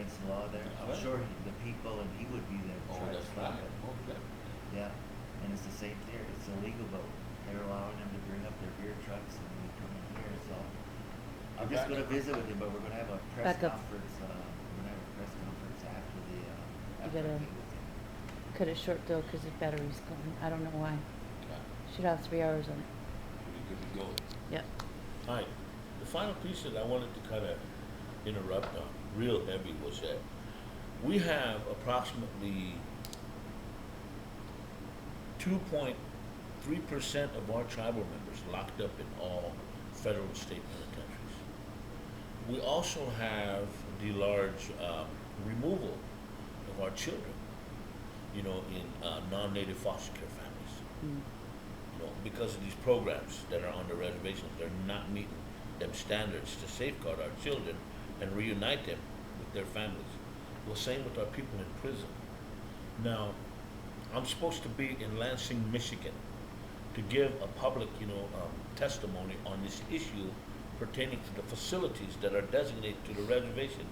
against the law there. I'm Right. sure the people and he would be there to Oh, try to that's stop right. it. Oh, definitely. Yeah, and it's the same here. It's illegal, but they're allowing them to bring up their beer trucks and we come in here. So I'm just going to visit with him, but we're going to have a press Back up. conference. We're going to have a press conference after the You after I gotta meet with him. cut it short though, cause his battery's going. I don't know why. Yeah. Should have 3 hours on it. Pretty good to go. Yep. All right. The final piece that I wanted to kind of interrupt on, real heavy, was that we have approximately 2.3% of our tribal members locked up in all federal and state penitentiaries. We also have the large removal of our children, in non-native foster care families. Mm. Because of these programs that are on the reservations, they're not meeting them standards to safeguard our children and reunite them with their families. Well, same with our people in prison. Now, I'm supposed to be in Lansing, Michigan, to give a public, testimony on this issue pertaining to the facilities that are designated to the reservation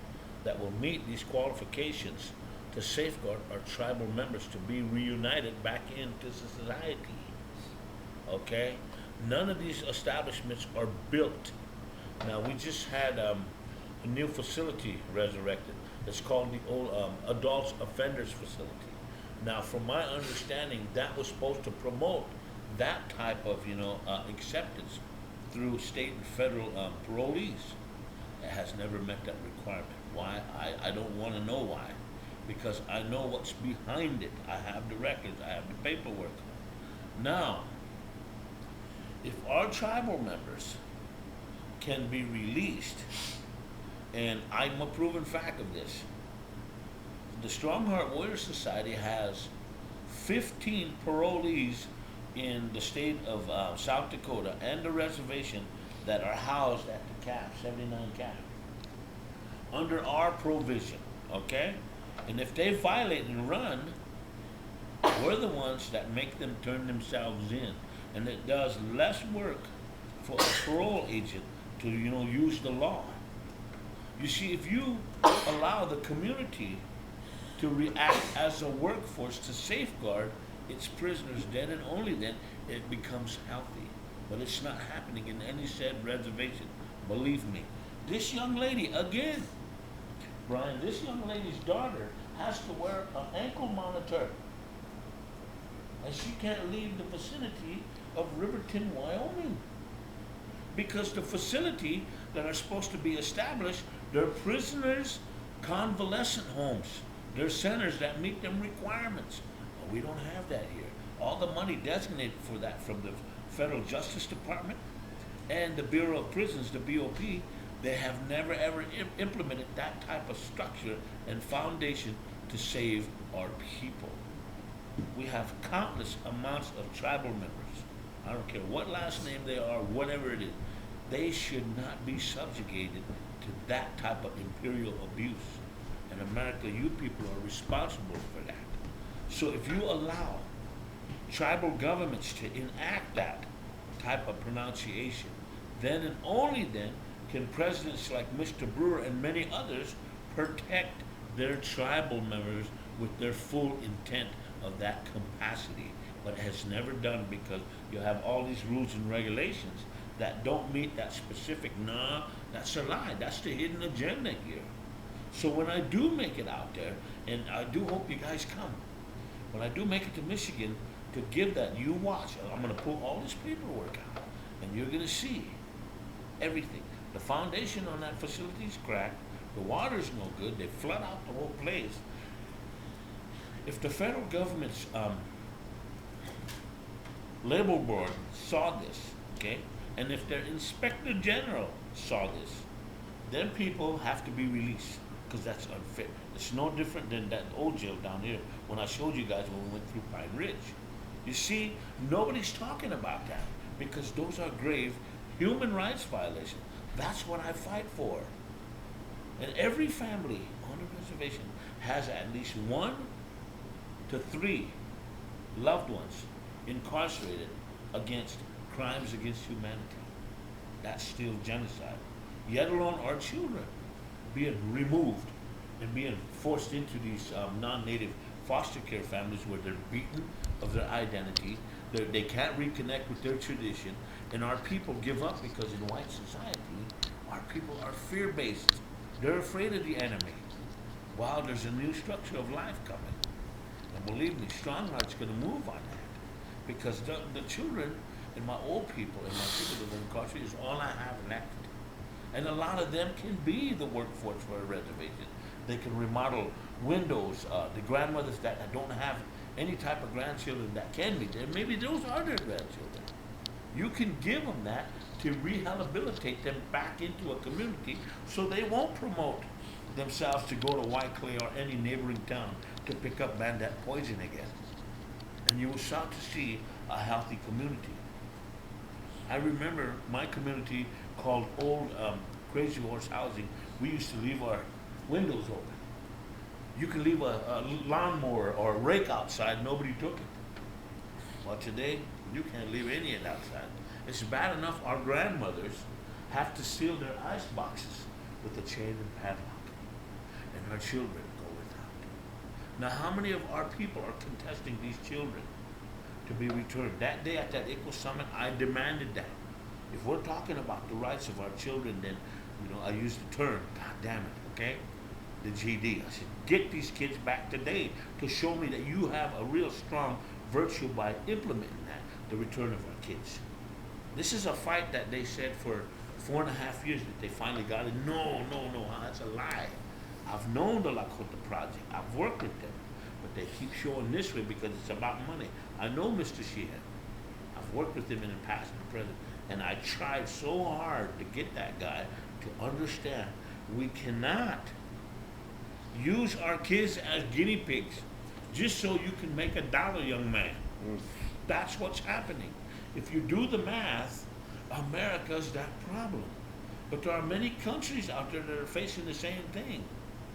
that will meet these qualifications to safeguard our tribal members to be reunited back into society. Okay? None of these establishments are built. Now, we just had a new facility resurrected. It's called the old Adults Offenders Facility. Now, from my understanding, that was supposed to promote that type of, acceptance through state and federal parolees. It has never met that requirement. Why? I don't want to know why. Because I know what's behind it. I have the records. I have the paperwork. Now, if our tribal members can be released, and I'm a proven fact of this, the Strongheart Warrior Society has 15 parolees in the state of South Dakota and the reservation that are housed at the camp, 79 camp, under our provision, okay? And if they violate and run, we're the ones that make them turn themselves in. And it does less work for a parole agent to, use the law. You see, if you allow the community to react as a workforce to safeguard its prisoners, then and only then it becomes healthy. But it's not happening in any said reservation. Believe me. This young lady, again, Brian, this young lady's daughter has to wear an ankle monitor. And she can't leave the vicinity of Riverton, Wyoming. Because the facility that are supposed to be established, they're prisoners' convalescent homes. They're centers that meet them requirements. But we don't have that here. All the money designated for that from the Federal Justice Department and the Bureau of Prisons, the BOP, they have never ever implemented that type of structure and foundation to save our people. We have countless amounts of tribal members. I don't care what last name they are, whatever it is. They should not be subjugated to that type of imperial abuse. In America, you people are responsible for that. So if you allow tribal governments to enact that type of pronunciation, then and only then can presidents like Mr. Brewer and many others protect their tribal members with their full intent of that capacity. But it has never done, because you have all these rules and regulations that don't meet that specific. Nah, that's a lie. That's the hidden agenda here. So when I do make it out there, and I do hope you guys come, when I do make it to Michigan to give that, you watch. I'm going to pull all this paperwork out, and you're going to see everything. The foundation on that facility is cracked. The water's no good. They flood out the whole place. If the federal government's labor board saw this, okay, and if their inspector general saw this, then people have to be released, because that's unfair. It's no different than that old jail down here when I showed you guys when we went through Pine Ridge. You see, nobody's talking about that, because those are grave human rights violations. That's what I fight for. And every family on the reservation has at least 1 to 3 loved ones incarcerated against crimes against humanity. That's still genocide. Yet alone our children being removed and being forced into these non-native foster care families where they're beaten of their identity, they can't reconnect with their tradition, and our people give up because in white society, our people are fear-based. They're afraid of the enemy. Wow, there's a new structure of life coming. And believe me, Strong Heart's going to move on that. Because the children and my old people and my people that are incarcerated is all I have left. And a lot of them can be the workforce for a reservation. They can remodel windows. The grandmothers that don't have any type of grandchildren that can be there, maybe those are their grandchildren. You can give them that to rehabilitate them back into a community so they won't promote themselves to go to White Clay or any neighboring town to pick up bandit poison again. And you will start to see a healthy community. I remember my community called Old Crazy Horse Housing. We used to leave our windows open. You can leave a lawnmower or a rake outside, nobody took it. Well, today, you can't leave any of it outside. It's bad enough our grandmothers have to seal their ice boxes with a chain and padlock, and our children go without. Now, how many of our people are contesting these children to be returned? That day at that Equal Summit, I demanded that. If we're talking about the rights of our children, then, I use the term, God damn it, okay? The GD. I said, get these kids back today to show me that you have a real strong virtue by implementing that, the return of our kids. This is a fight that they said for 4.5 years that they finally got it. No, that's a lie. I've known the Lakota Project. I've worked with them. But they keep showing this way because it's about money. I know Mr. Sheehan. I've worked with him in the past and present. And I tried so hard to get that guy to understand we cannot use our kids as guinea pigs just so you can make $1, young man. That's what's happening. If you do the math, America's that problem. But there are many countries out there that are facing the same thing.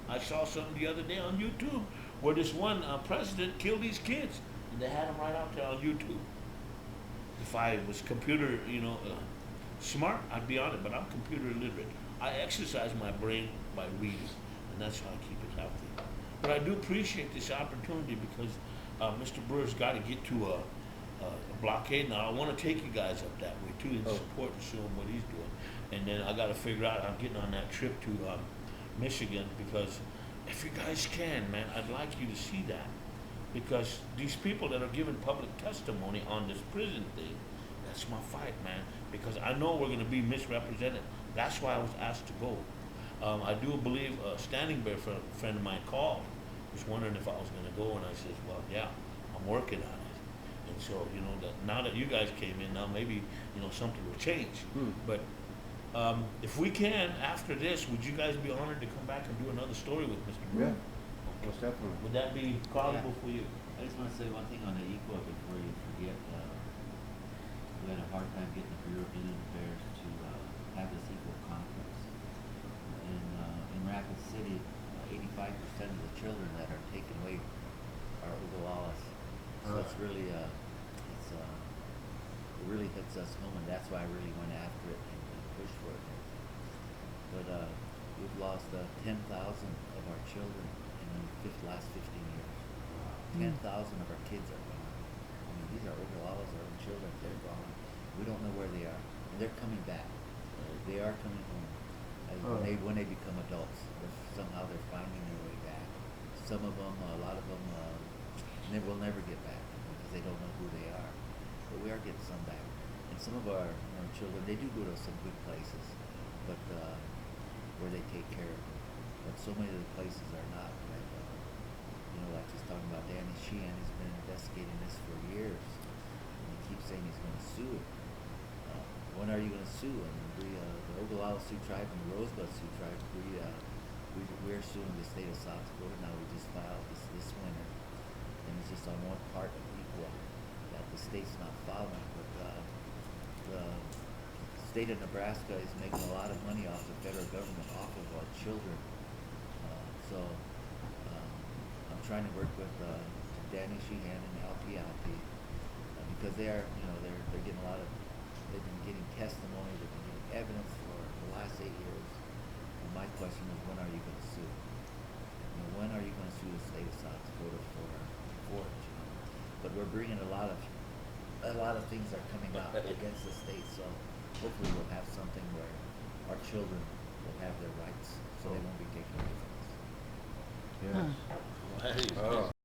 I saw something the other day on YouTube where this one president killed these kids, and they had them right out there on YouTube. If I was computer, smart, I'd be on it, but I'm computer illiterate. I exercise my brain by reading, and that's how I keep it healthy. But I do appreciate this opportunity because Mr. Brewer's got to get to a blockade now. I want to take you guys up that way too in support and show him what he's doing. And then I got to figure out, I'm getting on that trip to Michigan because if you guys can, man, I'd like you to see that. Because these people that are giving public testimony on this prison thing, that's my fight, man. Because I know we're going to be misrepresented. That's why I was asked to go. I do believe Standing Bear, a friend of mine, called, was wondering if I was going to go, and I said, well, yeah, I'm working on it. And so, that now that you guys came in, now maybe, something will change. But if we can, after this, would you guys be honored to come back and do another story with Mr. Brewer? Yeah, most definitely. Would that be plausible for you? I just want to say one thing on the EQA before you forget. We had a hard time getting the Bureau of Indian Affairs to have this equal conference. In Rapid City, 85% of the children that are taken away are Oglalas. So it's really, it really hits us home, and that's why I really went after it and pushed for it. But we've lost 10,000 of our children in the last 15 years. 10,000 of our kids are gone. I mean, these are Oglalas, our own children. They're gone. We don't know where they are, and they're coming back. They are coming home. When they become adults, somehow they're finding their way back. Some of them, a lot of them, will never get back because they don't know who they are. But we are getting some back, and some of our children, they do go to some good places, but where they take care of them. But so many of the places are not. Like he's talking about Danny Sheehan, he's been investigating this for years, and he keeps saying he's going to sue it. When are you going to sue? And the Oglala Sioux tribe and the Rosebud Sioux tribe, we're suing the state of South Dakota now. We just filed this winter, and it's just on one part of equal that the state's not following. But the state of Nebraska is making a lot of money off the federal government, off of our children. I'm trying to work with Danny Sheehan and LPLP because they're getting they've been getting testimony, they've been getting evidence for the last 8 years. And my question is, when are you going to sue? we're bringing a lot of things are coming out against the state, so hopefully we'll have something where our children will have their rights, so they won't be taken away from us. Yes. Hey, Oh.